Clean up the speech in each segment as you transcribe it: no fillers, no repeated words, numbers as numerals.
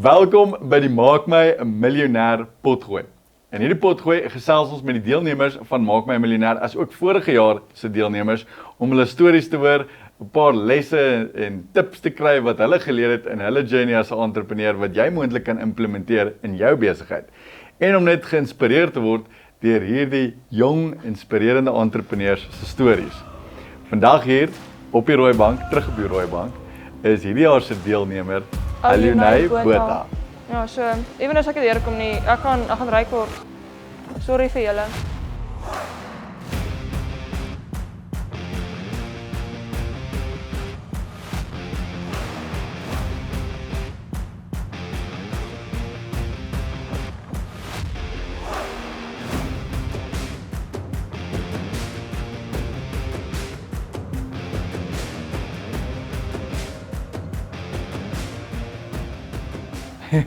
Welkom by die Maak My 'n Miljonair potgooi. In hierdie potgooi gesels ons met die deelnemers van Maak My 'n Miljonair as ook vorige jaar se deelnemers om hulle stories te hoor, 'n paar lesse en tips te kry wat hulle geleer het in hulle journey as 'n entrepreneur wat jy moontlik kan implementeer in jou besigheid. En om net geïnspireer te word deur hierdie jong, inspirerende entrepreneurs se stories. Vandag hier op die rooi bank, terug op die rooi bank, is hierdie jaar se deelnemer Alunay Botha. Ja, so, even as ek hier kom nie, ek gaan ryk word. Sorry vir julle.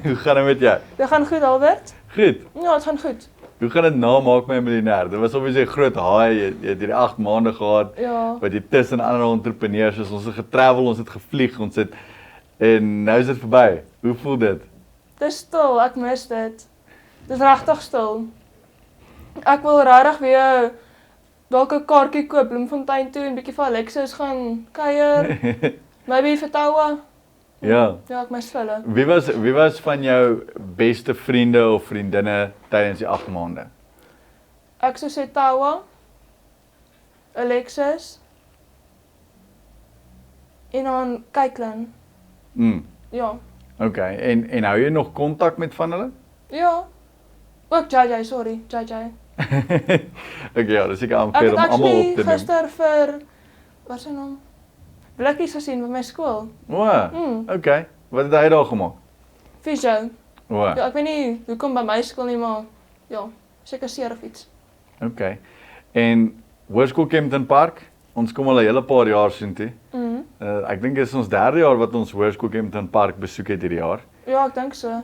Hoe gaan dit met jou? Dit gaan goed, Albert? Goed. Ja, het gaan goed. Hoe gaan dit na Maak My 'n Miljonair? Dit was obviously 'n groot haai, jy het hierdie 8 maande gehad, Ja. wat jy tussen ander entrepreneurs is, ons het getravel, ons het gevlieg, en nou is dit verby. Hoe voel dit? Dis stil, ek mis dit. Dis regtig stil. Ek wil regtig weer dalk 'n kaartjie koop, Bloemfontein toe en bietjie vir Alexis gaan kuier. Maybe vir Taua. Ja. Ja, ek mis hulle. Wie was van jou beste vriende of vriendinne tydens die 8 maande? Ek sou sê Taua, Alexis en dan Kyklin. Ja. Okay, en hou jy nog kontak met van hulle? Ja. Ook JJ, sorry, JJ. Okay, ja, dis ek Ek aangekeer het om almal op actually te neem. gister vir, wat is sy naam? Blikkies gesien by my skool. Okay. Wat het hy daar gemaak? Fisio. O, Ja, ek weet nie hoekom by my skool nie, maar ja, seker seer of iets. okay. En Hoërskool Kempton Park, ons kom al 'n hele paar jaar soontoe. Ek dink dit is ons 3de jaar wat ons Hoërskool Kempton Park besoek het hierdie jaar. Ja, ek dink so.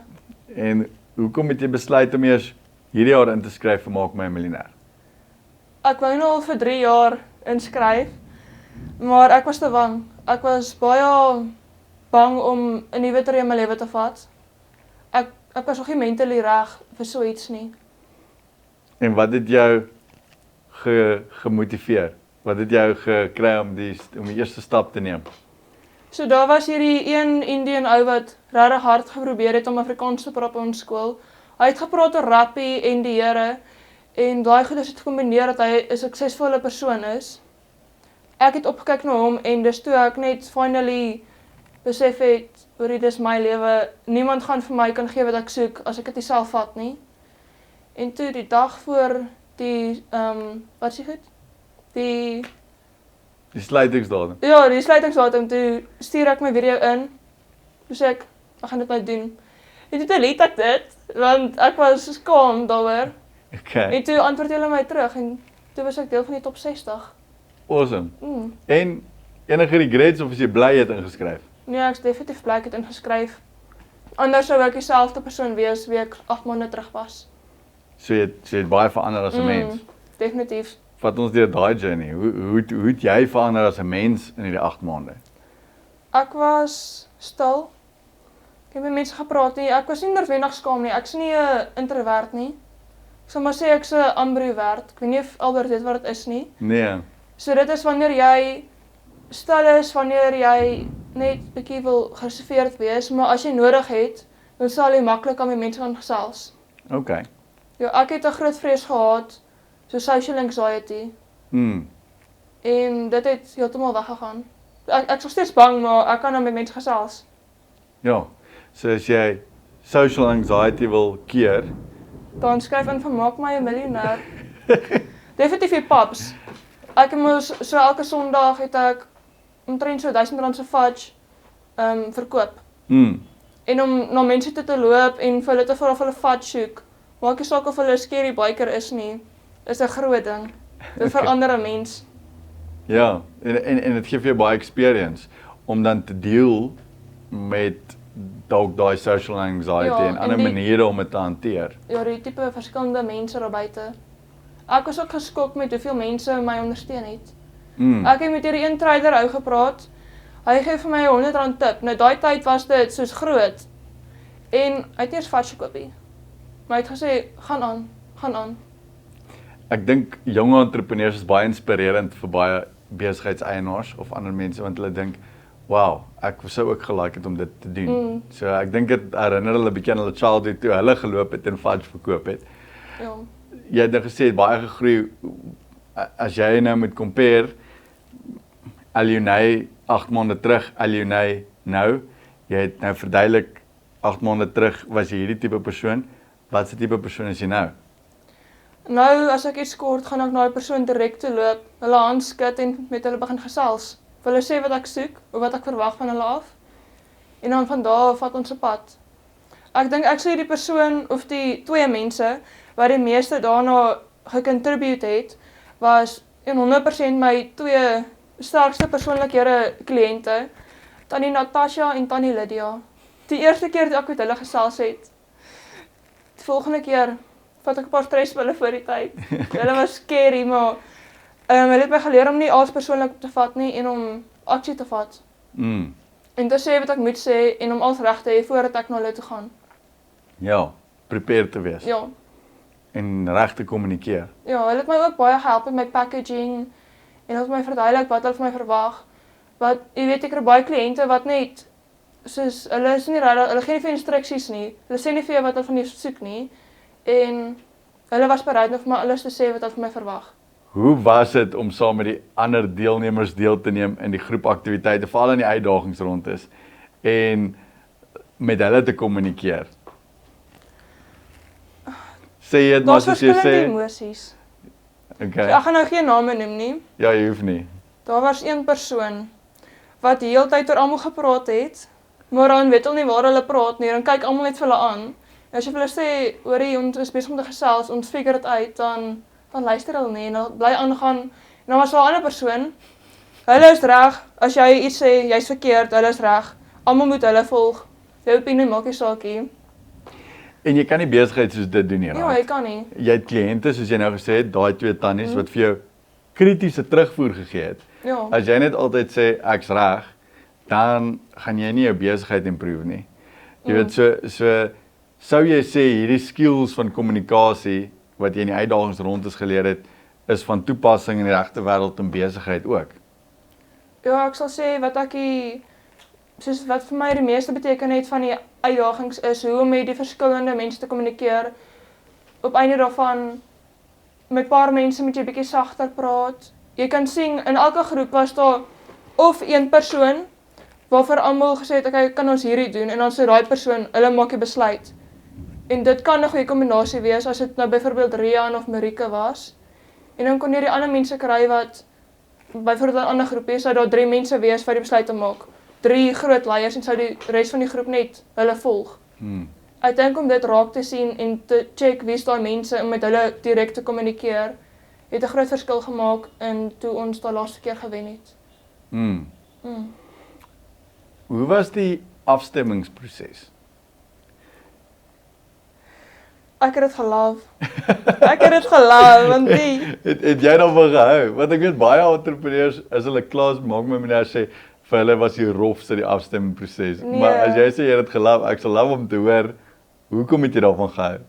En hoekom het jy besluit om eers hierdie jaar in te skryf vir Maak My 'n Miljonair? Ek wou nou al vir 3 jaar inskryf, maar ek was te bang. Ek was baie bang om 'n nuwe tree in my lewe te vat. Ek was nog nie mentally reg vir so iets nie. En wat het jou gemotiveer? Wat het jou gekry om die eerste stap te neem? So daar was hierdie een Indian ou wat regtig hard geprobeer het om Afrikaans te praat op ons skool. Hy het gepraat oor rappie en die Here en daai goeders het gekombineer dat hy 'n suksesvolle persoon is. Ek het opgekyk na hom en dis toe ek net finally besef het, hoor dis my lewe, niemand gaan vir my kan gee wat ek soek as ek dit nie self vat nie. En toe die dag voor die, wat is die goed? Die sluitingsdatum. Ja, die sluitingsdatum, toe stuur ek my video in. Toe sê ek gaan dit nou doen. En toe delete ek dit, want ek was skaam daaroor. Okay. En toe antwoord hulle my terug en toe was ek deel van die top 60. Awesome. En enige regrets of is jy bly jy het ingeskryf? Nee, ek is definitief bly ek het ingeskryf. Anders sou ek dieselfde persoon wees wie ek 8 maande terug was. So jy het baie verander as 'n mens. Definitief. Vat ons deur daai journey. Hoe het jy verander as 'n mens in hierdie 8 maande? Ek was stil. Ek het met mense gepraat nie. Ek was nie noodwendig skaam nie. Ek is nie 'n introvert nie. Ek sal maar sê ek's 'n ambivert. Ek weet nie of Albert weet wat dit is nie. Nee. So dit is wanneer jy stil is, wanneer jy net bietjie wil gereserveerd wees, maar as jy nodig het, dan sal jy maklik aan met mense gaan gesels. Okay. Ja, ek het 'n groot vrees gehad, so social anxiety, en dit het heeltemal weggegaan. Ek is nog steeds bang, maar ek kan nou met mense gesels. Ja. So as jy social anxiety wil keer, Dan skryf in vir Maak My 'n Miljonair. Definitief die pubs. Ek moes so elke Sondag het ek omtrent so R1000 se fudge verkoop. En om na mense toe te loop en vir hulle te vra of hulle fudge soek, maak nie saak of hulle 'n scary biker is nie, is 'n groot ding. Dit verander 'n mens. ja, en dit gee vir jou baie experience om dan te deel met dalk daai social anxiety Ja, en ander maniere om dit te hanteer. Ja, die tipe verskillende mense daar buite. Ek was ook geskok met hoeveel mense my ondersteun het. Ek het met hierdie een trader ou gepraat. Hy gee vir my R100 tip. Nou daai tyd was dit soos groot. En hy het nie eens vat gekoop nie. Maar hy het gesê, gaan aan. Ek dink jonge entrepreneurs is baie inspirerend vir baie besigheidseienaars of ander mense want hulle dink, wow, ek sou ook gelike het om dit te doen. So ek dink dit herinner hulle bietjie aan hulle childhood toe hulle geloop het en fudge verkoop het. Ja. Jy het nou gesê het baie gegroei. As jy nou moet compare Alunay 8 maande terug, Alunay nou, jy het nou verduidelik 8 maande terug was jy hierdie tipe persoon. Wat se tipe persoon is jy nou? Nou, as ek iets kort, gaan ek na die persoon direk toe loop, hulle hand skud en met hulle begin gesels. Vir hulle sê wat ek soek, of wat ek verwag van hulle af. En dan van daar vat ons 'n pad. Ek dink ek sê die persoon, of die twee mense, wat die meeste daarna gecontribute het, was 100% my twee sterkste persoonlikhede kliënte, Tannie Natasha en Tannie Lydia. Die eerste keer toe ek met hulle gesels het, die volgende keer vat ek 'n paar stresspille voor die tyd. Hulle was scary, maar hulle het my geleer om nie alles persoonlik te vat nie en om aksie te vat. En te sê wat ek moet sê en om alles reg te hê voordat ek na hulle toe gaan. Ja, prepare te wees. Ja. En reg te kommunikeer. Ja, hulle het my ook baie gehelp met my packaging en hulle het my verduidelik wat hulle van my verwag. Wat jy weet ek het baie kliënte wat net soos hulle is nie regtig, hulle gee nie vir instruksies nie. Hulle sê nie vir jou wat hulle van jou soek nie. En hulle was bereid om vir my alles te sê wat hulle van my verwag. Hoe was dit om saam met die ander deelnemers deel te neem in die groepaktiwiteite, veral in die uitdagings rond is, en met hulle te kommunikeer? Sê jy dit maar soos jy sê? Daar's verskillende emosies. Okay. So, ek gaan nou geen name noem nie. Ja, jy hoef nie. Daar was een persoon wat die hele tyd oor almal gepraat het, maar dan weet hulle nie waar hulle praat nie, dan kyk almal net vir hulle aan. As jy vir hulle sê, hoorie, ons is besig om te gesels, ons figure dit uit, dan luister hulle nie en hulle bly aangaan. En dan was daar 'n ander persoon, hulle is reg, as jy iets sê, jy's verkeerd, hulle is reg, almal moet hulle volg, jou opinie maak nie saak nie. En jy kan nie besigheid soos dit doen nie, Ja, jy kan nie. Jy het kliënte, soos jy nou gesê het, daai twee tannies wat vir jou kritiese terugvoer gegee het. Ja. As jy net altyd sê, ek's reg, dan gaan jy nie jou besigheid improve nie. Jy weet, sou jy sê hierdie skills van kommunikasie wat jy in die uitdagings rond is geleer het, is van toepassing in die regte wêreld en besigheid ook? Ja, ek sal sê soos wat vir my die meeste beteken het van die uitdagings is hoe om met die verskillende mense te kommunikeer. Op einde daarvan, met paar mense moet jy bietjie sagter praat. Jy kan sien, in elke groep was daar of een persoon waarvoor almal gesê het, okay, kan ons hierdie doen, en dan sê daai persoon, hulle maak die besluit. En dit kan 'n goeie kombinasie wees, as dit nou byvoorbeeld Rian of Marika was. En dan kon jy die ander mense kry wat, byvoorbeeld 'n ander groepie, sou daar 3 mense wees wat die besluit te maak. 3 groot leiers en sou die res van die groep net hulle volg. Ek dink om dit raak te sien en te check wie is daai mense en met hulle direk te kommunikeer, het 'n groot verskil gemaak in toe ons daai laaste keer gewen het. Hoe was die afstemmingsproses? Ek het dit geloof, want Het jy daarvan gehou? Want ek weet baie entrepreneurs, as hulle klaar maak met meneer sê, vir hulle was die rofste die afstemmingsproses. Nee. Maar as jy sê jy het dit geloof, ek sal love om te hoor, hoekom het jy daarvan gehou?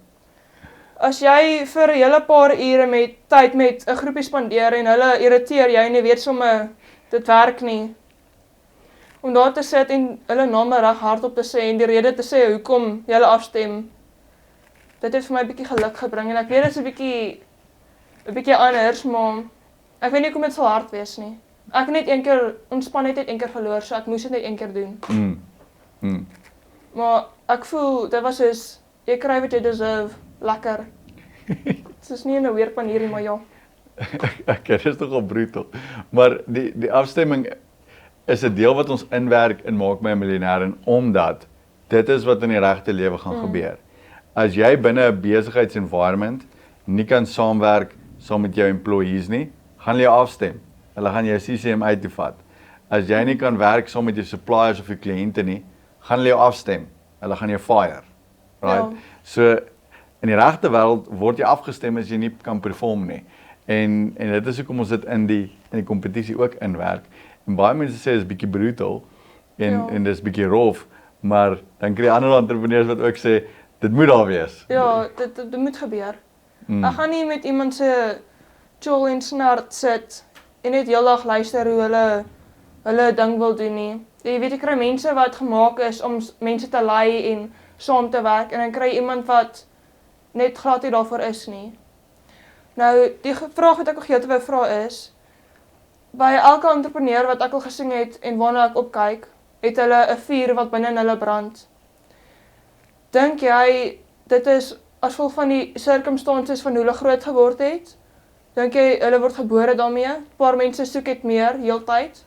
As jy vir 'n hele paar ure met tyd met 'n groepie spandeer en hulle irriteer jou en jy weet sommer dit werk nie. Om daar te sit en hulle name reg hardop te sê en die rede te sê hoekom jy hulle afstem. Dit het vir my 'n bietjie geluk gebring en ek weet dit is 'n bietjie anders, maar ek weet nie hoekom dit so hard wees nie. Ek het net een keer ontspan net een keer verloor, so ek moes dit net een keer doen. Maar ek voel dit was soos jy kry wat jy deserve, lekker. Dit is nie in 'n weird manier nie, maar ja. Okay, dit is nogal brutal. Maar die afstemming is 'n deel wat ons inwerk in Maak My 'n Miljonair, en omdat dit is wat in die regte lewe gaan gebeur. As jy binne 'n besigheidsenvironment nie kan saamwerk saam met jou employees nie, gaan hulle jou afstem. Hulle gaan jou CCM uit te vat. As jy nie kan werk saam met jou suppliers of jou kliënte nie, gaan hulle jou afstem. Hulle gaan jou fire. Right? Ja. So in die regte wêreld word jy afgestem as jy nie kan perform nie. En dit is hoekom ons dit in die kompetisie ook inwerk. En baie mense sê dit is bietjie brutal en dis bietjie rof, maar dan kry jy ander entrepreneurs wat ook sê, dit moet daar wees. Ja, dit moet gebeur. Ek gaan nie met iemand se chill en snart sit en net heeldag luister hoe hulle ding wil doen nie. Jy weet, jy kry mense wat gemaak is om mense te lei en saam te werk en dan kry jy iemand wat net glad nie daarvoor is nie. Nou, die vraag wat ek nog jou te wou vra is, by elke entrepreneur wat ek al gesien het en waarna ek opkyk, het hulle 'n vuur wat binne in hulle brand. Dink jy dit is as gevolg van die circumstances van hoe hulle groot geword het? Dink jy hulle word gebore daarmee? 'n Paar mense soek dit meer heeltyd.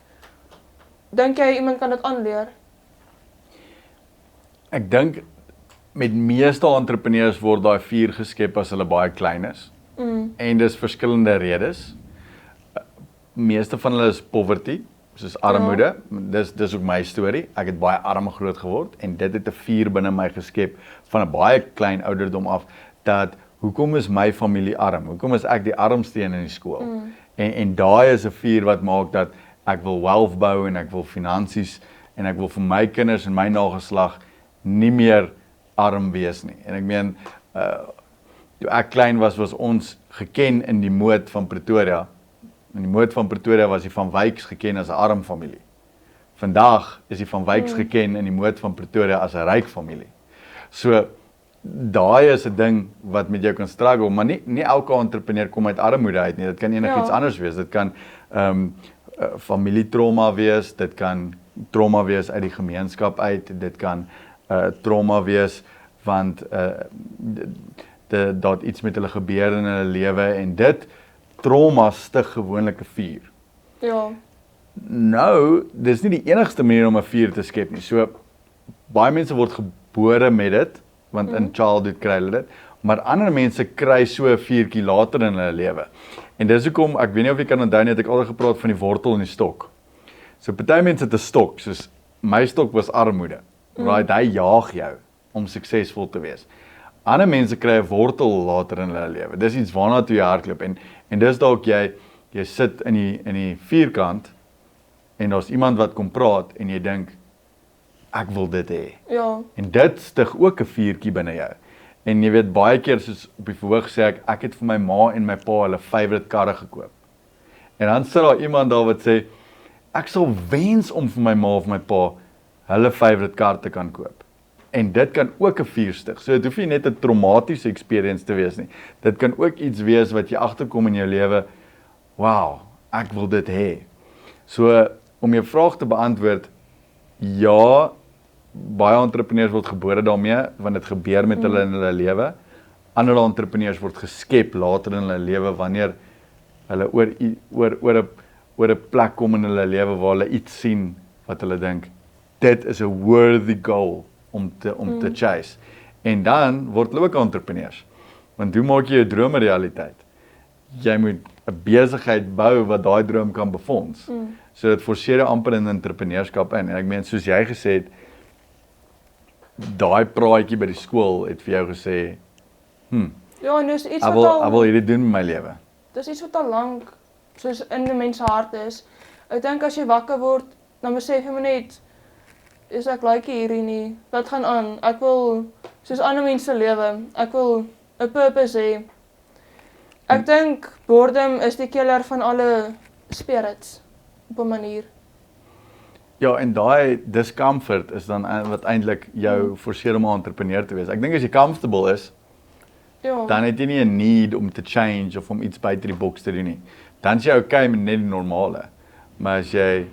Dink jy iemand kan dit aanleer? Ek dink met meeste entrepreneurs word daai vuur geskep as hulle baie klein is. En dis verskillende redes. Meeste van hulle is poverty, soos armoede. Dis ook my storie. Ek het baie arm groot geword en dit het 'n vuur binne my geskep van 'n baie klein ouderdom af dat hoekom is my familie arm? Hoekom is ek die armste een in die skool? En daai is 'n vuur wat maak dat ek wil wealth bou en ek wil finansies en ek wil vir my kinders en my nageslag nie meer arm wees nie. En ek meen toe ek klein was ons geken in die moed van Pretoria. In die moed van Pretoria was die Van Wyks geken as 'n arm familie. Vandag is die Van Wyks geken in die moed van Pretoria as 'n ryk familie. So daai is 'n ding wat met jou kan struggle, maar nie elke entrepreneur kom uit armoede uit nie. Dit kan enigiets anders wees. Dit kan familietrauma wees, dit kan trauma wees uit die gemeenskap uit, dit kan trauma wees want dat iets met hulle gebeur in hulle lewe en dit trauma stig gewoonlik 'n vuur. Ja. Nou, dis nie die enigste manier om 'n vuur te skep nie. So baie mense word gebore met dit, want in childhood kry hulle dit, maar ander mense kry so 'n vuurtjie later in hulle lewe. En dis hoekom ek weet nie of jy kan onthou nie, het ek altyd gepraat van die wortel en die stok. So party mense het 'n stok, soos my stok was armoede. Right, hy jaag jou om suksesvol te wees. Ander mense kry 'n wortel later in hulle lewe. Dis iets waarna toe jy hardloop en dis dalk jy sit in die vierkant en daar's iemand wat kom praat en jy dink ek wil dit hê. Ja. En dit stig ook 'n vuurtjie binne jou. En jy weet baie keer soos op die verhoog sê ek het vir my ma en my pa hulle favourite karre gekoop. En dan sit daar iemand daar wat sê ek sal wens om vir my ma of my pa hulle favourite kar te kan koop. En dit kan ook 'n vuur stig. So dit hoef nie net 'n traumatiese experience te wees nie. Dit kan ook iets wees wat jy agterkom in jou lewe. Wow, ek wil dit hê. So om jou vraag te beantwoord, ja, baie entrepreneurs word gebore daarmee want dit gebeur met hulle in hulle lewe. Ander entrepreneurs word geskep later in hulle lewe wanneer hulle oor 'n plek kom in hulle lewe waar hulle iets sien wat hulle dink dit is 'n worthy goal om te chase. En dan word hulle ook entrepreneurs. Want hoe maak jy jou drome realiteit? Jy moet 'n besigheid bou wat daai droom kan befonds. So dit forceer jou amper in entrepreneurskap in. En ek meen soos jy gesê het, daai praatjie by die skool het vir jou gesê, Ja, en dis iets ek wil hierdie doen met my lewe. Dis iets wat al lank soos in 'n mens se hart is. Ek dink as jy wakker word, dan besef jy maar net is ek like hierdie nie. Wat gaan aan? Ek wil soos ander mense lewe. Ek wil 'n purpose hê. Ek dink boredom is die killer van alle spirits op 'n manier. Ja, en daai discomfort is dan wat eintlik jou forceer om 'n entrepreneur te wees. Ek dink as jy comfortable is, Ja. dan het jy nie 'n need om te change of om iets buite die boks te doen nie. Dan is jy okay met net die normale. Maar as jy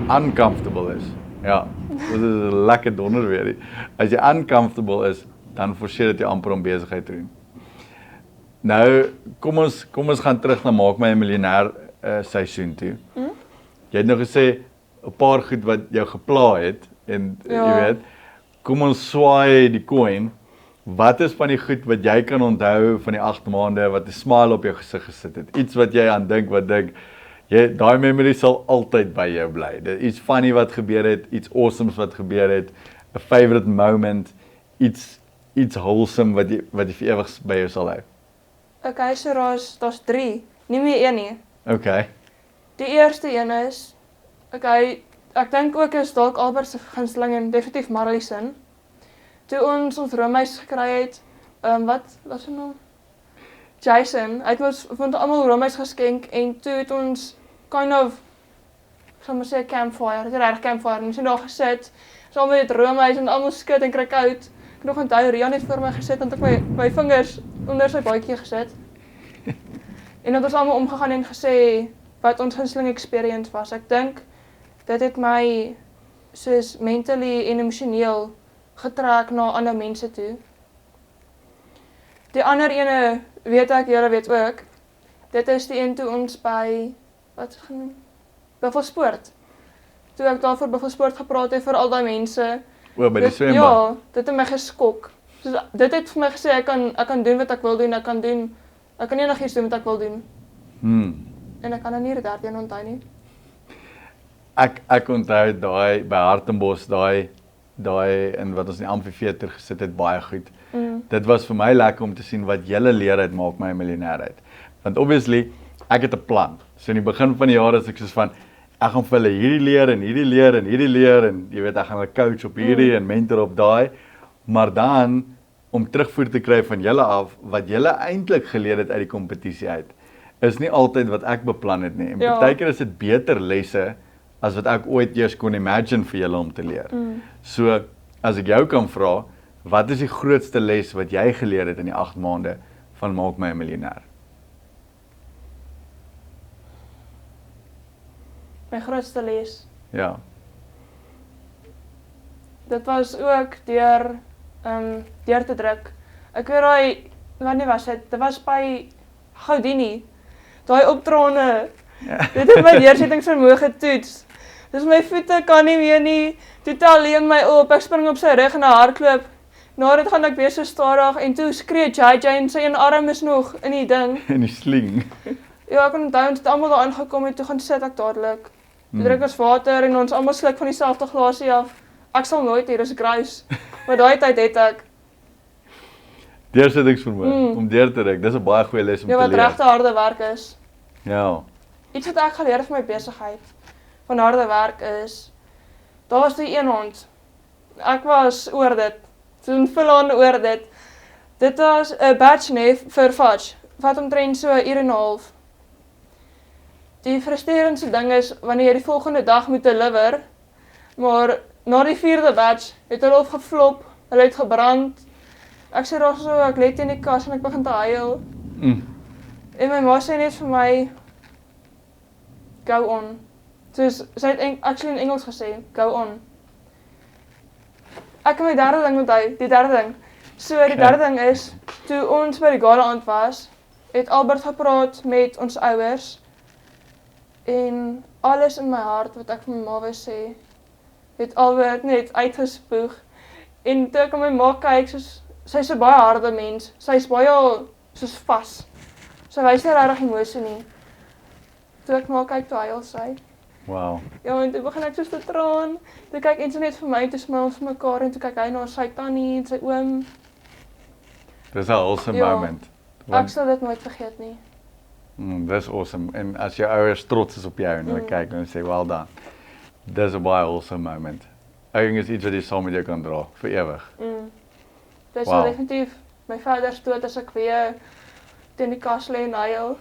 uncomfortable is, ja, dit is 'n lekker donder weer. As jy uncomfortable is, dan forceer dit jou amper om besigheid te doen. Nou, kom ons gaan terug na Maak My 'n Miljonair seisoen toe. Jy het nou gesê 'n paar goed wat jou gepla het en Ja. jy weet, kom ons swaai die coin. Wat is van die goed wat jy kan onthou van die 8 maande wat 'n smile op jou gesig gesit het? Iets wat jy aan dink wat dink daai memory sal altyd by jou bly. Dit iets funny wat gebeur het, iets awesomes wat gebeur het, 'n favorite moment, iets wholesome wat jy vir ewig by jou sal hou. Okay, so daar's 3, nie meer een nie. Okay. Die eerste een is, okay, ek dink ook is dalk Albert se gunsteling en definitief Marliesen. Toe ons roomys gekry het, wat was sy naam? Jason, hy het ons vond almal roomys geskenk en toe het ons kind of, ek sal maar sê campfire, dit is regtig campfire, ons het daar gesit, saam met roomys en almal skit en kry koud. Ek nog onthou, Rian het voor my gesit en ek my vingers onder sy baadjie gesit. En dat ons almal omgegaan en gesê wat ons gunsteling experience was. Ek dink dit het my soos mentally en emosioneel getrek na ander mense toe. Die ander ene weet ek, julle weet ook. Dit is die een toe ons by wat is genoem? Buffelsport. Toe ek daar vir Buffelsport gepraat het vir al daai mense. O, by die swembad. Ja, dit het my geskok. Soos, dit het vir my gesê ek kan doen wat ek wil doen, ek kan enigiets doen wat ek wil doen. En ek kan nou nie die derde een onthou nie. Ek onthou daai by Hartenbos, daai in wat ons in die amfitheater gesit het, baie goed. Dit was vir my lekker om te sien wat julle leer uit Maak My 'n Miljonair uit. Want obviously, ek het 'n plan. So in die begin van die jaar is ek soos van, ek gaan vir hulle hierdie leer en hierdie leer en hierdie leer en jy weet, ek gaan 'n coach op hierdie en mentor op daai. Maar dan, om terugvoer te kry van julle af, wat julle eintlik geleer het uit die kompetisie uit, is nie altyd wat ek beplan het nie. En partykeer is dit beter lesse as wat ek ooit eers kon imagine vir julle om te leer. So, as ek jou kan vra, wat is die grootste les wat jy geleer het in die 8 maande van Maak My 'n Miljonair? My grootste les. Ja. Dit was ook deur te druk. Ek weet wanneer was dit? Dit was by Houdini. Daai optrane. Dit het my deursettingsvermoë getoets. Dus my voete kan nie meer nie. Toe tel Leon my op, ek spring op sy rug en hardloop. Na dit gaan ek weer so stadig en toe skree JJ en sy een arm is nog in die ding. In die sling. Ja, ek kan onthou ons het almal daar aangekom en toe gaan sit ek dadelik. Toe drink ons water en ons almal sluk van dieselfde glasie af. Ek sal nooit hier, dis gruis. Maar daai tyd het ek. Deursettingsvermoë, om deur te druk, dis 'n baie goeie les om te leer. Ja, wat regte harde werk is. Ja. Iets wat ek geleer het van my besigheid, van harde werk is, daar was die een hond. Ek was oor dit, so'n full-on oor dit. Dit was 'n batch nee vir fudge, wat omtrent so 1 uur en 'n half. Die frustrerendste ding is, wanneer jy die volgende dag moet deliver, maar na die 4de batch het hulle opgeflop, hulle het gebrand. Ek sê daar so, ek lê teen die kas en ek begin te huil. En my ma sê net vir my, go on. Soos, sy het actually in Engels gesê, go on. Ek kan my derde ding onthou, die derde ding. So, die derde ding is, toe ons by die gala aand was, het Albert gepraat met ons ouers, en alles in my hart wat ek vir my ma wou sê, het Albert net uitgespoeg. En toe ek aan my ma kyk, sy is 'n baie harde mens, sy is baie soos vas. Sy wys nie regtig emosie nie. Toe ek na kyk, toe huil sy. Wow. Ja, en toe begin ek soos te traan. Toe kyk en sy net vir my, toe smil ons vir mekaar en toe kyk hy na sy tannie en sy oom. Dis 'n awesome moment. Ek sal dit nooit vergeet nie. Dis awesome. En as jou ouers trots is op jou en hulle kyk en sê, well done. Dis 'n baie awesome moment. Ek dink is iets wat jy saam met jou kan dra, vir ewig. Dit sal definitief my vader stoot as ek weer teen die kas lê en huil.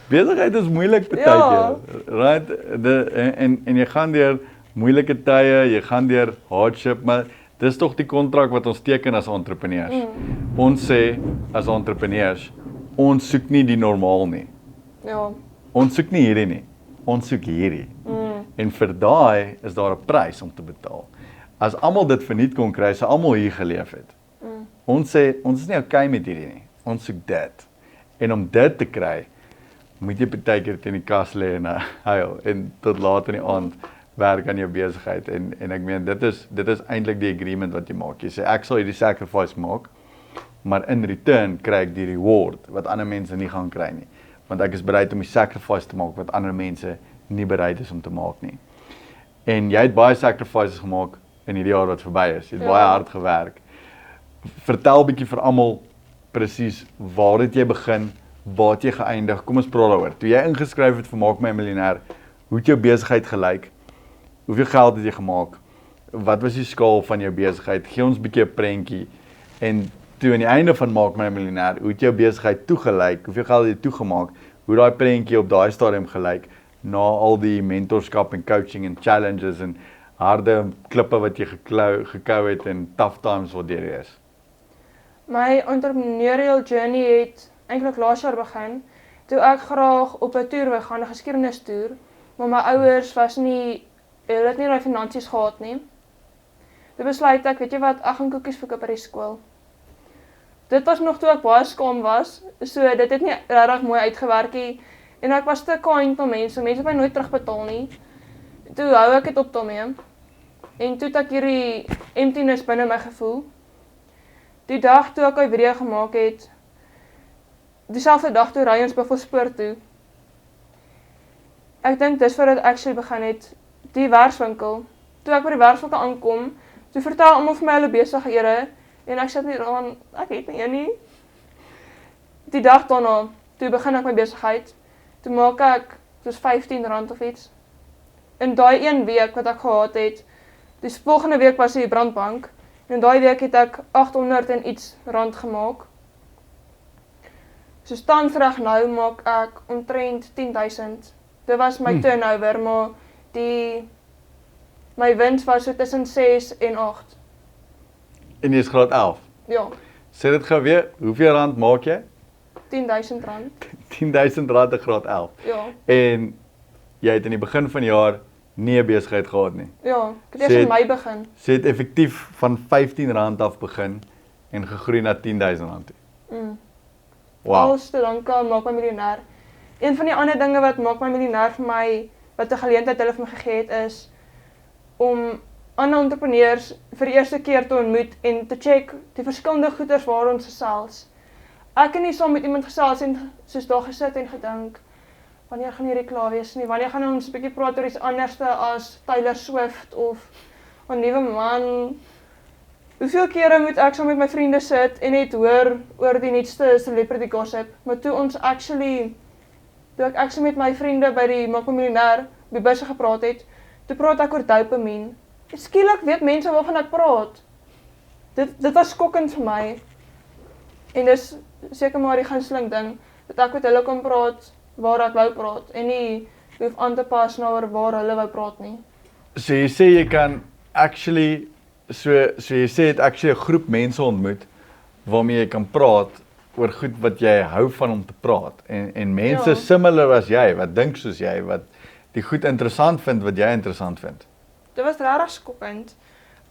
Besigheid is moeilik partykeer. Right? En jy gaan deur moeilike tye, jy gaan deur hardship, maar dis tog die kontrak wat ons teken as entrepreneurs. Ons sê as entrepreneurs, ons soek nie die normaal nie. Ja. Ons soek nie hierdie nie. Ons soek hierdie. En vir daai is daar 'n prys om te betaal. As almal dit verniet kon kry, sou almal hier geleef het. Ons sê, ons is nie okay met hierdie nie. Ons soek dit. En om dit te kry, moet jy partykeer teen die kas lê en huil en tot laat in die aand werk aan jou besigheid. En ek meen, dit is eintlik die agreement wat jy maak. Jy sê, ek sal hierdie sacrifice maak, maar in return kry ek die reward wat ander mense nie gaan kry nie. Want ek is bereid om die sacrifice te maak wat ander mense nie bereid is om te maak nie. En jy het baie sacrifices gemaak in hierdie jaar wat verby is. Jy het baie hard gewerk. Vertel bietjie vir almal presies waar het jy begin, waar het jy geëindig? Kom ons praat daaroor. Toe jy ingeskryf het vir Maak My 'n Miljonair, hoe het jou besigheid gelyk? hoeveel geld het jy gemaak? Wat was die skaal van jou besigheid? Gee ons 'n bietjie 'n prentjie. En toe aan die einde van Maak My 'n Miljonair, hoe het jou besigheid toegelyk? Hoeveel geld het jy toegemaak? Hoe daai prentjie op daai stadium gelyk na al die mentorskap en coaching en challenges en harde klippe wat jy gekou het en tough times wat deur jy is? My entrepreneurial journey het eintlik laas jaar begin, toe ek graag op 'n toer wou gaan, 'n geskiedenis-toer, maar my ouers hulle het nie daai finansies gehad nie. Toe besluit ek, weet jy wat, ek gaan koekies verkoop by die skool. Dit was nog toe ek baie skaam was, so dit het nie regtig mooi uitgewerk nie, en ek was te kind na mense het my nooit terugbetaal nie. Toe hou ek dit op daarmee, en toe het ek hierdie emptiness binne my gevoel. Die dag toe ek 'n video gemaak het, dieselfde dag toe ry ons Buffelspoort toe. Ek dink dis voordat ek actually begin het, die werkswinkel. Toe ek by die werkswinkel aankom, toe vertel almal vir my hulle besighede, en ek sit nie aan, ek het nie een nie. Die dag daarna, toe begin ek my besigheid, toe maak ek soos R15 of iets. In daai een week wat ek gehad het, die volgende week was die brandbank, en daai week het ek 800 en iets rand gemaak. So tans reg nou maak ek omtrent 10.000. Dit was my turnover, maar my wins was so tussen 6 en 8. En jy is graad 11. Ja, Sê dit gou weer, hoeveel rand maak jy? R10.000. R10.000 in graad 11. Ja, En jy het in die begin van die jaar nie 'n besigheid gehad nie. ja, ek het eers in Mei begin. Sy het effektief van R15 af begin en gegroei na R10.000 toe. Wow. Alles te danke aan Maak My Miljonair. Een van die ander dinge wat Maak My Miljonair vir my, wat 'n geleentheid hulle vir my gegee het, is om ander entrepreneurs vir die eerste keer te ontmoet en te check die verskillende goeders waar ons gesels. Ek het nie saam met iemand gesels en soos daar gesit en gedink, wanneer gaan hierdie klaar wees nie? Wanneer gaan ons 'n bietjie praat oor iets anderste as Taylor Swift of 'n nuwe man? Hoeveel kere moet ek saam met my vriende sit en net hoor oor die nuutste celebrity gossip? Maar toe ek actually met my vriende by die Maak My Miljonair by busse gepraat het, toe praat ek oor dopamine. Skielik weet mense waarvan ek praat. Dit was skokkend vir my. En dis seker maar die gunsteling ding, dat ek met hulle kon praat waar ek wou praat, en nie hoef aan te pas na waar hulle wou praat nie. So jy sê jy kan actually, so jy sê het actually 'n groep mense ontmoet, waarmee jy kan praat oor goed wat jy hou van om te praat. En mense similar as jy, wat dink soos jy, wat die goed interessant vind, wat jy interessant vind. Dit was regtig skokkend.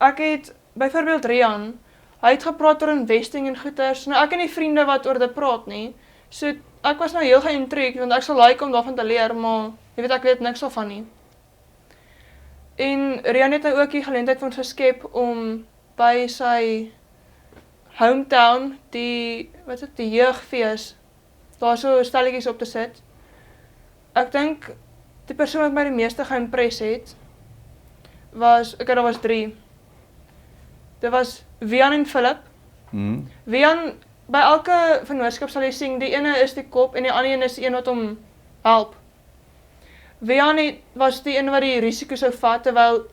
Ek het byvoorbeeld Rian, hy het gepraat oor investing en goeders. Nou ek en die vriende wat oor dit praat nie. So ek was nou heel geïntrigued, want ek sal like om daarvan te leer, maar jy weet ek weet niks daarvan nie. En Rian het nou ook die geleentheid vir ons geskep om by sy hometown die jeugfees, daar so stelletjies op te sit. Ek dink die persoon wat my die meeste geïmpres het, daar was 3. Dit was Wian en Philip. Wian, by elke vennootskap sal jy sien, die ene is die kop en die ander een is die een wat hom help. Wian was die een wat die risiko sou vat, terwyl,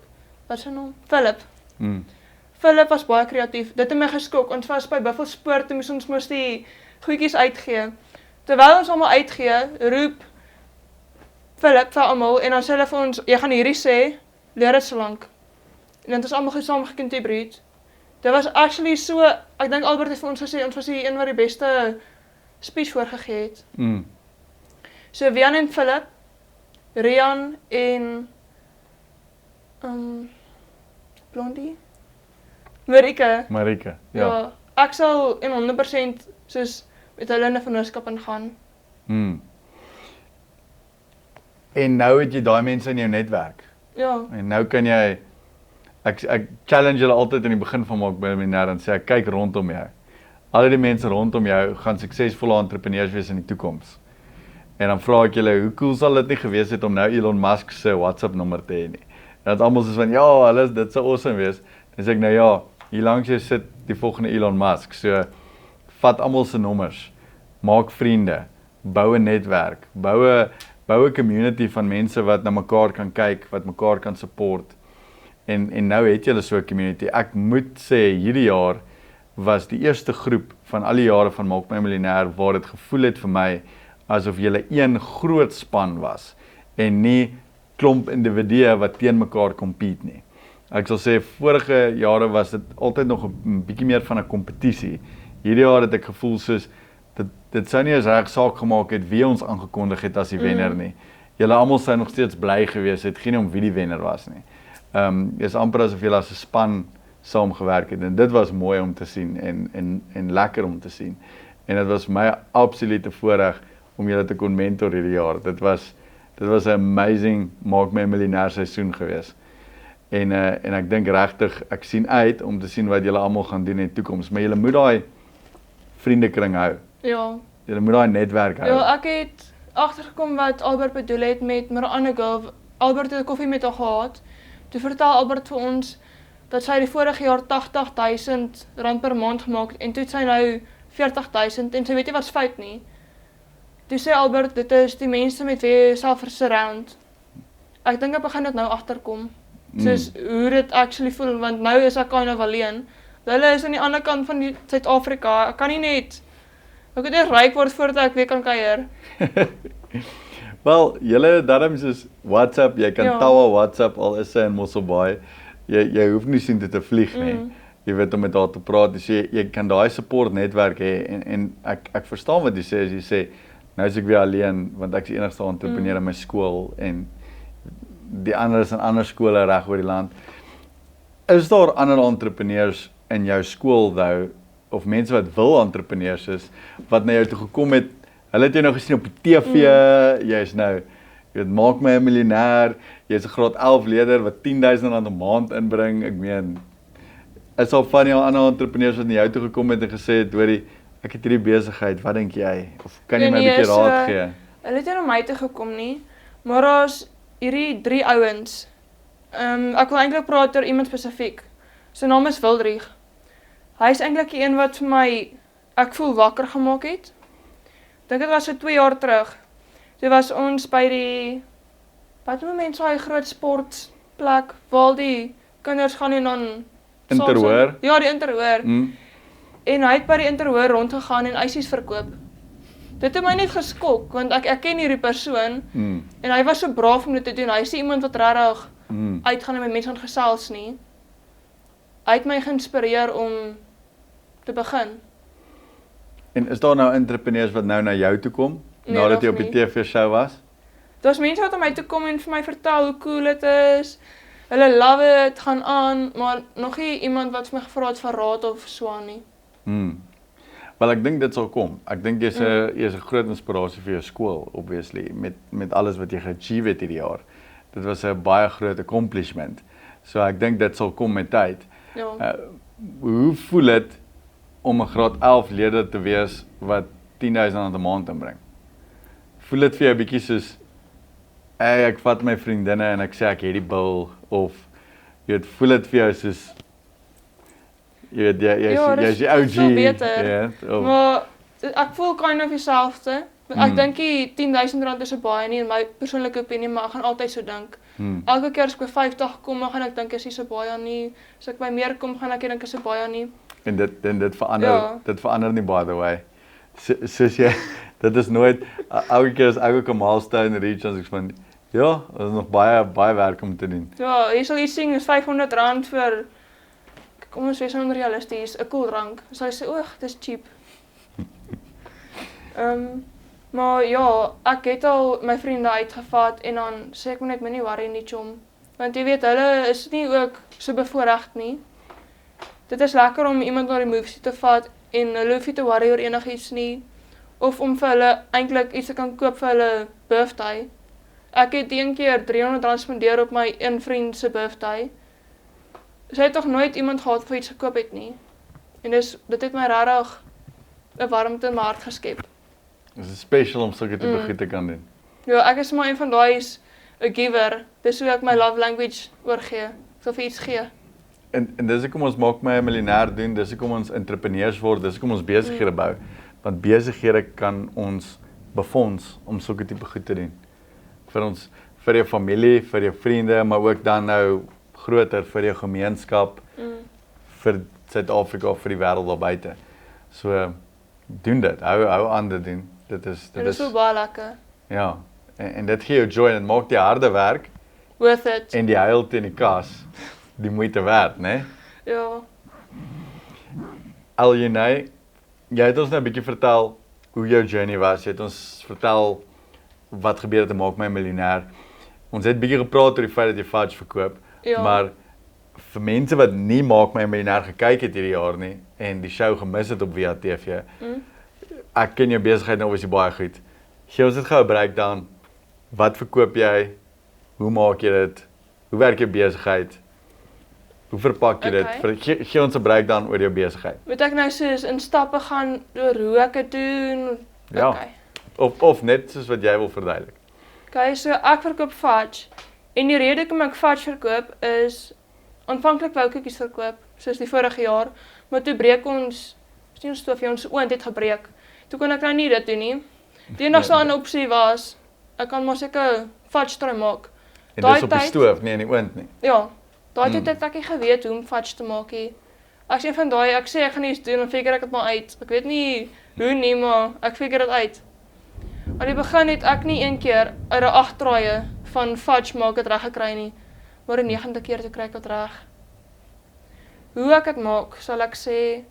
wat is sy naam? Philip. Philip was baie kreatief, dit het my geskok, ons was by Buffelspoort, toe moes ons die goedjies uitgee. Terwyl ons allemaal uitgee, roep Philip vir almal, en dan sê hulle vir ons, jy gaan hierdie sê, leer dit so lank. En dan het ons allemaal saam gecontribute. Dit was actually so, ek dink Albert het vir ons gesê, ons was die een wat die beste speech voorgegee het. So Wian en Philip, Rian en Blondie? Marike, ja. Ek sal 100% soos met hulle in 'n vennootskap ingaan. En nou het jy daai mense in jou netwerk. Ja. En nou kan jy, ek challenge julle altyd in die begin van Maak My Miljonair en sê, kyk rondom jou. Al die mense rondom jou gaan suksesvolle entrepreneurs wees in die toekoms. En dan vra ek julle, hoe cool sal dit nie gewees het om nou Elon Musk se WhatsApp nommer te hê nie. En dat almal soos van, ja, dit sou awesome wees. Dan sê ek nou ja, hier langs jy sit die volgende Elon Musk. So, vat almal se nommers, maak vriende, bou 'n netwerk, bou bou 'n community van mense wat na mekaar kan kyk, wat mekaar kan support. En nou het julle so 'n community. Ek moet sê hierdie jaar was die eerste groep van al die jare van Maak My Miljonair waar dit gevoel het vir my asof julle een groot span was en nie klomp individue wat teen mekaar compete nie. Ek sal sê vorige jare was dit altyd nog 'n bietjie meer van 'n kompetisie. Hierdie jaar het ek gevoel soos dit sou nie eens reg saak gemaak het wie ons aangekondig het as die wenner nie. Julle almal sou nog steeds bly gewees het, geen om wie die wenner was nie. Is amper asof julle as 'n span saamgewerk het en dit was mooi om te sien en lekker om te sien. En dit was my absolute voorreg om julle te kon mentor hierdie jaar. Dit was 'n amazing Maak My Miljonair seisoen gewees. En ek dink regtig ek sien uit om te sien wat julle almal gaan doen in die toekoms, maar julle moet daai vriendekring hou. Ja. Julle moet daai netwerk hou. Ja, ek het agtergekom wat Albert bedoel het met 'n ander girl. Albert het 'n koffie met haar gehad. Toe vertel Albert vir ons dat sy die vorige jaar R80,000 per maand gemaak het en toe het sy nou 40,000 en sy weet nie wat's fout nie. Toe sê Albert, dit is die mense met wie jy self surround. Ek dink ek begin dit nou agterkom. Soos hoe dit actually voel, want nou is ek kind of alleen. Hulle is aan die ander kant van Suid-Afrika. Ek kan nie net ek moet net ryk word voordat ek weer kan kuier. Wel, julle darms is WhatsApp, jy kan tawa WhatsApp al is sy in Mosselbaai. Jy hoef nie sien dit te vlieg nie. Jy weet om met haar te praat, dus jy kan daai support netwerk hê en ek verstaan wat jy sê as jy sê nou is ek weer alleen want ek is die enigste entrepreneur in my skool en die ander is in ander skole reg oor die land. Is daar ander entrepreneurs in jou skool nou of mense wat wil entrepreneurs is wat na jou toe gekom het? Hulle het jou nou gesien op die TV, jy is nou, jy weet, Maak My 'n Miljonair, jy is 'n graad 11 leerder wat R10,000 'n maand inbring. Ek meen, is al van jou ander entrepreneurs wat na jou toe gekom het en gesê het, hoorie, ek het hierdie besigheid, wat dink jy? Of kan jy my 'n bietjie raad gee? Hulle het nie na my toe gekom nie, maar daar's hierdie 3 ouens. Ek wil eintlik praat oor iemand spesifiek. Sy naam is Wildrieg. Hy is eintlik die een wat vir my, ek voel wakker gemaak het. Dink dit was so 2 jaar terug. Toe was ons by die, wat noem mense daai groot sportplek, waar die kinders gaan en dan Interhoor? Ja, die Interhoor. En hy het by die Interhoor rondgegaan en ysies verkoop. Dit het my net geskok, want ek ken hierdie persoon, en hy was so braaf om dit te doen. Hy is nie iemand wat regtig uitgaan en met mense gaan gesels nie. Hy het my geïnspireer om te begin. En is daar nou entrepreneurs wat nou na jou toe kom, nadat jy op die TV-show was? Daar's mense wat aan my toe kom en vir my vertel hoe cool dit is. Hulle love it, gaan aan, maar nog nie iemand wat vir my gevra het vir raad of so aan nie. Wel, ek dink dit sal kom. Ek dink jy's 'n groot inspirasie vir jou skool, obviously, met alles wat jy ge-achieve het hierdie jaar. Dit was 'n baie groot accomplishment. So ek dink dit sal kom met tyd. Ja. Hoe voel dit om 'n graad 11 leerder te wees wat R10,000 'n maand inbring? Voel dit vir jou 'n bietjie soos, ek vat my vriendinne en ek sê ek het die bil, of jy weet, voel dit vir jou soos, jy weet, jy's die OG. Ja, beter. Maar ek voel kind of dieselfde. Ek dink die R10,000 is so baie nie in my persoonlike opinie, maar ek gaan altyd so dink. Elke keer as ek by 50 kom, gaan ek dink is nie so baie nie. As ek by meer kom, gaan ek dink is so baie nie. En dit verander, dit verander nie, by the way. Soos jy, dit is nooit, elke keer as ek ook 'n milestone reach, as ek van, ja, dit is nog baie werk om te doen. Ja, jy sal iets sien, is R500 vir, kom ons wees onrealisties, 'n koeldrank. Sal jy sê, oeg, dis cheap. Maar ja, ek het al my vriende uitgevat en dan sê ek moet net nie worry nie, chom. Want jy weet, hulle is nie ook so bevoorreg nie. Dit is lekker om iemand na die movies te vat en hulle hoef nie te worry oor enigiets nie. Of om vir hulle eintlik iets te kan koop vir hulle birthday. Ek het een keer R300 spandeer op my een vriend se birthday. Sy het toch nooit iemand gehad vir iets gekoop het nie. En dit het my regtig 'n warmte in my hart geskep. Dit is special om sulke tipe goed te kan doen. Ja, ek is maar een van daai is 'n giver. Dis hoe ek my love language oorgee. Ek sal vir iets gee. En dis hoekom ons Maak My 'n Miljonair doen, dis hoekom ons entrepreneurs word, dis hoekom ons besighede bou. Want besighede kan ons befonds om sulke tipe goed te doen. vir jou familie, vir jou vriende, maar ook dan nou groter vir jou gemeenskap, vir Suid-Afrika, vir die wêreld daar buite. So doen dit, hou aan dit doen. Dit is so baie lekker. Ja, en dit gee jou joy en dit maak die harde werk Worth it. en die huil teen die kas die moeite werd, né? Ja. Aljenay, jy het ons nou 'n bietjie vertel hoe jou journey was. Jy het ons vertel wat gebeur het en maak my 'n miljonair. Ons het bietjie gepraat oor die feit dat jy fudge verkoop, Ja. maar vir mense wat nie maak my 'n miljonair gekyk het hierdie jaar nie en die show gemis het op VHTV. Ek ken jou besigheid nou obviously baie goed. Gee ons dit gou 'n breakdown. Wat verkoop jy? Hoe maak jy dit? Hoe werk jou besigheid? Hoe verpak jy dit? Gee ons 'n breakdown oor jou besigheid. Moet ek nou soos in stappe gaan oor hoe ek dit doen? Ja. Okay. Of net soos wat jy wil verduidelik. Okay, so ek verkoop fudge. En die rede hoekom ek fudge verkoop is aanvanklik wou ek koekies verkoop, soos die vorige jaar, maar toe breek ons stoofie, ons oond het gebreek. Toe kon ek nou nie dit doen nie. Die enigste ander opsie was ek kan maar seker fudge try maak. En dis op die stoof, nie in die oond nie. Ja. Daai tyd het ek nie geweet hoe om fudge te maak nie. As een van daai ek sê ek gaan iets doen, dan figure ek dit maar uit. Ek weet nie hoe nie, maar ek figure dit uit. Aan die begin het ek nie een keer uit 'n 8 draaie van fudge maak het reg gekry nie, maar die 9de keer toe kry ek dit reg. Hoe ek dit maak, sal ek sê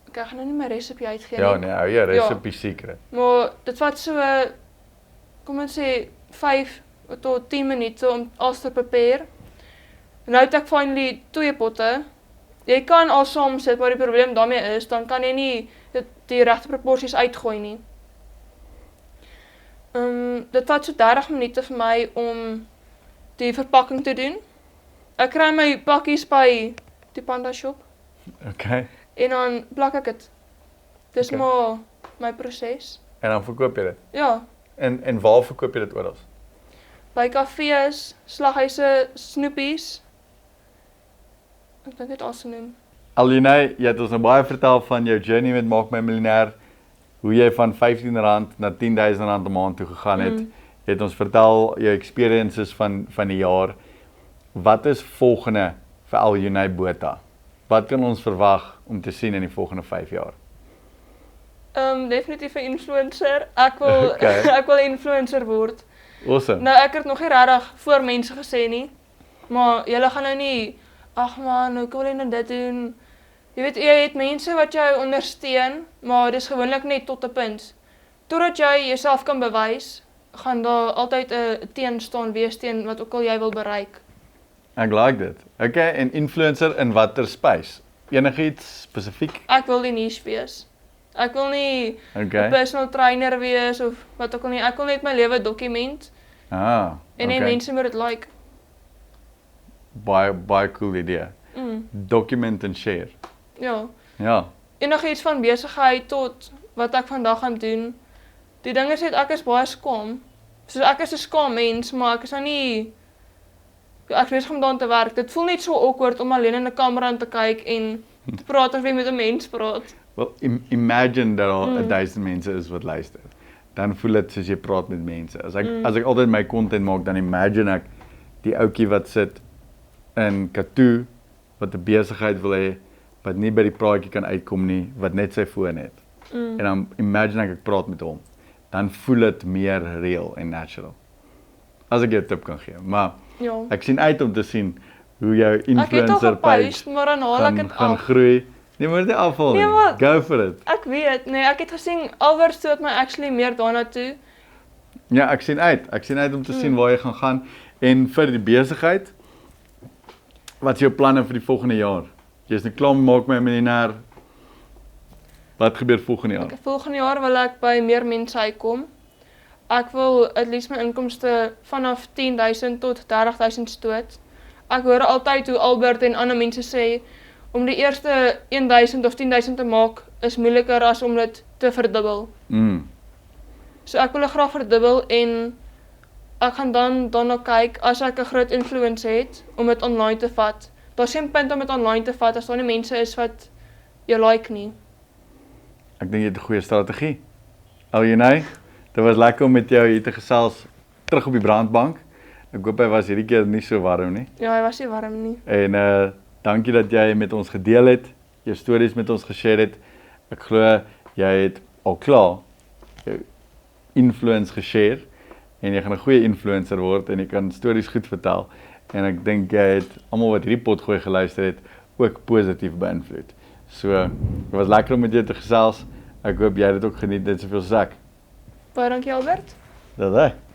ek gaan nou nie my resepie uitgee nie. Ja, nee, hou jou resepie secret. Maar dit vat so kom ons sê 5 tot 10 minute om alles te prepare. Nou het ek finally 2 potte. Jy kan al saam sit, maar die probleem daarmee is, dan kan jy nie die regte proporsies uitgooi nie. Dit vat so 30 minute vir my om die verpakking te doen. Ek kry my pakkies by die Panda Shop Okay. en dan plak ek dit. Dis maar my proses. En dan verkoop jy dit. Ja, En waar verkoop jy dit oral? by kafees, slaghuise, snoepies. Ek dink dit alles genoem. Aljenay, jy het ons nou baie vertel van jou journey met Maak My Miljonair, hoe jy van R15 na R10,000 'n maand toe gegaan het. Jy het ons vertel jou experiences van die jaar. Wat is volgende vir Aljenay Botha? Wat kan ons verwag om te sien in die volgende 5 jaar? Definitief 'n influencer. Ek wil Okay. ek wil 'n influencer word. Awesome. Nou ek het nog nie regtig voor mense gesê nie. Maar julle gaan nou nie, ag man, hoe kan jy nou dit doen? Jy weet jy het mense wat jou ondersteun, maar dis gewoonlik net tot 'n punt. Totdat jy jouself kan bewys, gaan daar altyd 'n teenstaan wees teen wat ook al jy wil bereik. Ek like dit. Okay, en influencer in watter space? Enigiets spesifiek? Ek wil die niche wees. Ek wil nie 'n Okay. personal trainer wees of wat ook al nie. Ek wil net my lewe dokument en okay. mense moet dit like. Baie cool idee. Document and share. Ja. Ja. Enigiets van besigheid tot wat ek vandag gaan doen. Die ding is net ek is baie skaam. So ek is 'n skaam mens, maar ek is nou nie ek is besig om daaraan te werk. Dit voel net so awkward om alleen in 'n kamera in te kyk en te praat of jy met 'n mens praat. Well, imagine dat al 1000 mense is wat luister. Dan voel dit soos jy praat met mense. As ek altyd my content maak, dan imagine ek die ouetjie wat sit in Katoo, wat 'n besigheid wil hê, wat nie by die praatjie kan uitkom nie, wat net sy foon het. En dan imagine ek praat met hom. Dan voel dit meer real en natural. As ek jou 'n tip kan gee. Maar Ja. ek sien uit om te sien hoe jou Ek het al influencer gepost, page maar dan haal ek dit gaan af. groei. Nee, maar dit afval Nee, nie. maar- Go for it. Ek weet, nee, ek het gesien Albert stoot my actually meer daarna toe. Ja, ek sien uit. Ek sien uit om te sien waar jy gaan. En vir die besigheid, wat is jou planne vir die volgende jaar? Jy's nou klaar met Maak My Miljonair. Wat gebeur volgende jaar? Volgende jaar wil ek by meer mense uitkom. Ek wil at least my inkomste vanaf 10,000 tot 30,000 stoot. Ek hoor altyd hoe Albert en ander mense sê om die eerste 1,000 of 10,000 te maak is moeiliker as om dit te verdubbel. So ek wil dit graag verdubbel en ek gaan dan daarna kyk as ek 'n groot influence het om dit online te vat. Daar's geen punt om dit online te vat as daar nie mense is wat jou like nie. Ek dink jy het 'n goeie strategie. Aljenay, dit was lekker om met jou hier te gesels terug op die brandbank. Ek hoop hy was hierdie keer nie so warm nie. Ja, hy was nie warm nie. En dankie dat jy met ons gedeel het, jou stories met ons geshare het. Ek glo jy het al klaar jou influence geshare en jy gaan 'n goeie influencer word en jy kan stories goed vertel. En ek dink jy het almal wat hierdie potgooi geluister het ook positief beïnvloed. So, dit was lekker om met jou te gesels. Ek hoop jy het dit ook geniet net soveel soos ek. Baie dankie Albert. Dis hy.